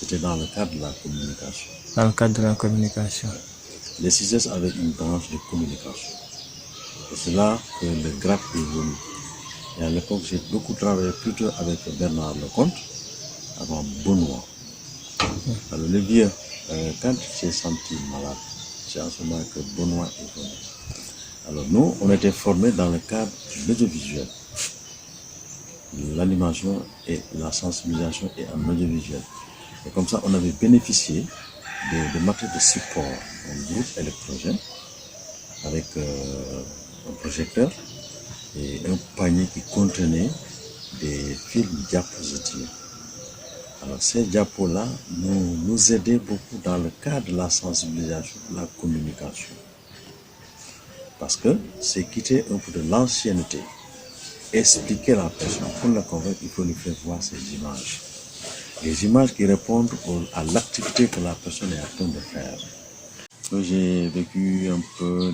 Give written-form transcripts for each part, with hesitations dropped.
C'était dans le cadre de la communication. Dans le cadre de la communication. Les CIGES avaient une branche de communication. C'est là que le GRAP est venu. Et à l'époque, j'ai beaucoup travaillé plutôt avec Bernard Lecomte, avant Benoît. Alors le vieux, quand il s'est senti malade, c'est en ce moment que Benoît est venu. Alors nous, on était formés dans le cadre de l'audiovisuel. L'animation et la sensibilisation est en audiovisuel. Et comme ça, on avait bénéficié de matériel de support, un groupe électrogène avec un projecteur et un panier qui contenait des films diapositives. Alors ces diapos-là nous aidaient beaucoup dans le cadre de la sensibilisation, de la communication. Parce que c'est quitter un peu de l'ancienneté. Expliquer la personne, pour la convaincre, il faut lui faire voir ces images. Les images qui répondent à l'activité que la personne est en train de faire. J'ai vécu un peu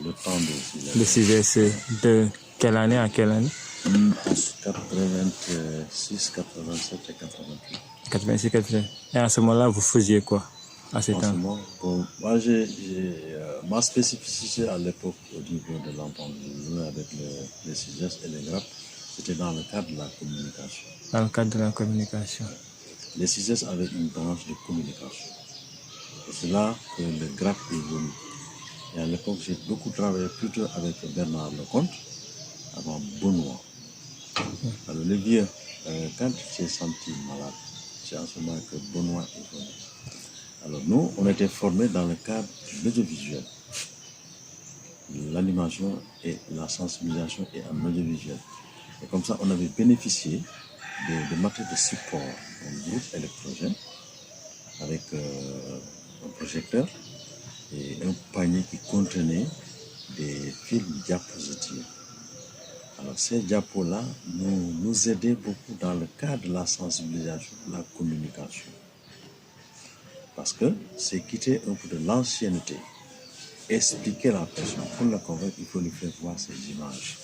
le temps de Le CIGES, de quelle année à quelle année? 86, 87 et 88. 86, 88. Et à ce moment-là, vous faisiez quoi à ce temps? Bon, moi, ma spécificité à l'époque au niveau de l'entendement avec les CIGES et les GRAP, c'était dans le cadre de la communication. Dans le cadre de la communication. Les CIGES avaient une branche de communication. C'est là que le GRAP est venu. Et à l'époque, j'ai beaucoup travaillé plutôt avec Bernard Lecomte, avant Benoît. Alors le vieux, quand il s'est senti malade, c'est en ce moment que Benoît est venu. Alors nous, on était formés dans le cadre de l'audiovisuel. L'animation et la sensibilisation est en audiovisuel. Et comme ça, on avait bénéficié de matériel de support, un groupe électrogène avec un projecteur et un panier qui contenait des films diapositives. Alors ces diapos-là nous aidaient beaucoup dans le cadre de la sensibilisation, de la communication. Parce que c'est quitter un peu de l'ancienneté. Expliquer la personne, pour la convaincre, il faut lui faire voir ces images.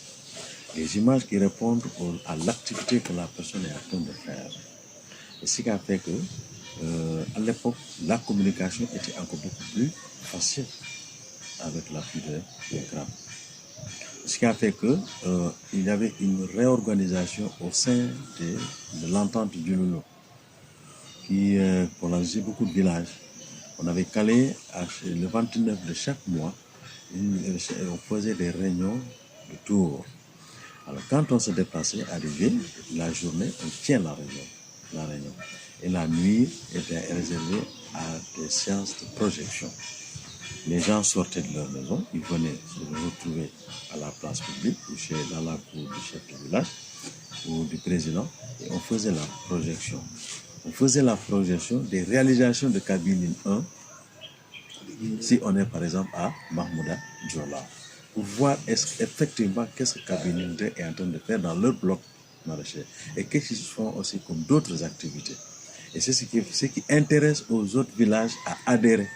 Les images qui répondent à l'activité que la personne est en train de faire. Et ce qui a fait que, à l'époque, la communication était encore beaucoup plus facile avec l'appui de GRAP. Ce qui a fait que il y avait une réorganisation au sein de l'entente du Loulou, qui polarisait beaucoup de villages. On avait calé le 29 de chaque mois, on faisait des réunions de tour. Alors quand on se déplaçait, arrivé la journée, on tient la réunion. Et la nuit était réservée à des séances de projection. Les gens sortaient de leur maison, ils venaient se retrouver à la place publique, ou dans la cour du chef de village ou du président, et on faisait la projection. On faisait la projection des réalisations de Kabiline 1, si on est par exemple à Mahmouda Djola, pour voir effectivement qu'est-ce que Kabiline 2 est en train de faire dans leur bloc maraîcher, et qu'est-ce qu'ils font aussi comme d'autres activités. Et c'est ce qui intéresse aux autres villages à adhérer.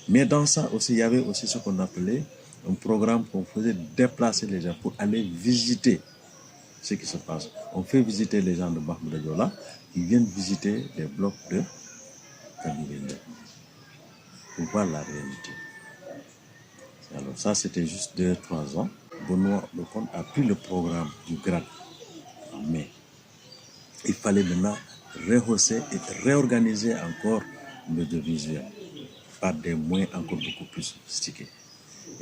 Mais dans ça aussi, il y avait aussi ce qu'on appelait un programme qu'on faisait déplacer les gens pour aller visiter ce qui se passe. On fait visiter les gens de Mahmouda Diola qui viennent visiter les blocs de Kabiline pour voir la réalité. Alors ça, c'était juste 2-3 ans. Benoît Lecomte a pris le programme du GRAP en mai. Il fallait maintenant rehausser et réorganiser encore l'audiovisuel par des moyens encore beaucoup plus sophistiqués.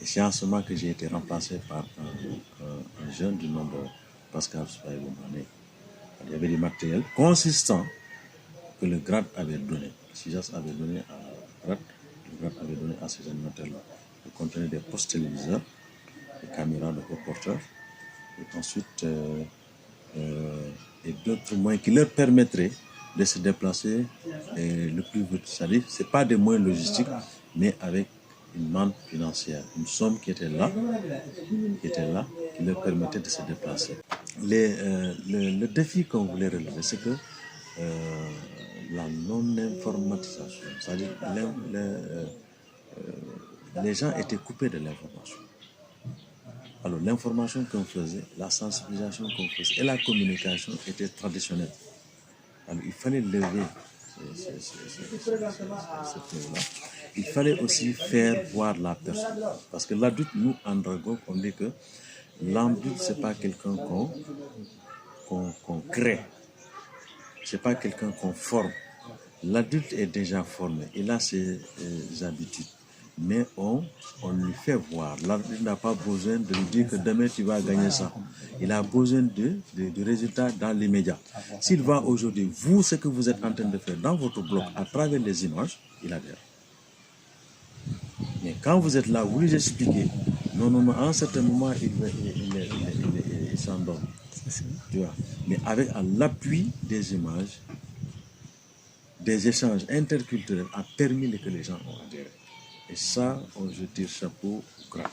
Et c'est en ce moment que j'ai été remplacé par un jeune du nom de Pascal Souaïboumane. Il y avait des matériels consistants que le GRAD avait donné. Le CIGES avait donné à GRAD, le GRAD avait donné à ces animateurs-là. Ils contenaient des postes téléviseurs, des caméras de reporters, et ensuite et d'autres moyens qui leur permettraient de se déplacer le plus vite. C'est-à-dire, ce n'est pas des moyens logistiques, mais avec une manne financière, une somme qui était là, qui leur permettait de se déplacer. Le défi qu'on voulait relever, c'est que la non-informatisation, c'est-à-dire les gens étaient coupés de l'information. Alors, l'information qu'on faisait, la sensibilisation qu'on faisait et la communication étaient traditionnelles. Alors, il fallait lever ce niveau-là. Il fallait aussi faire voir la personne. Parce que l'adulte, nous, en dragon, on dit que l'adulte, ce n'est pas quelqu'un qu'on crée. Ce n'est pas quelqu'un qu'on forme. L'adulte est déjà formé. Il a ses habitudes. Mais on lui fait voir. L'adulte n'a pas besoin de lui dire que demain tu vas gagner ça. Il a besoin de résultats dans l'immédiat. S'il voit aujourd'hui, vous, ce que vous êtes en train de faire dans votre bloc, à travers les images, il adhère. Mais quand vous êtes là, vous lui expliquez, non, à un certain moment, il s'endort. Tu vois. Mais avec l'appui des images, des échanges interculturels a permis que les gens ont adhéré. Et ça, je tire chapeau au grand.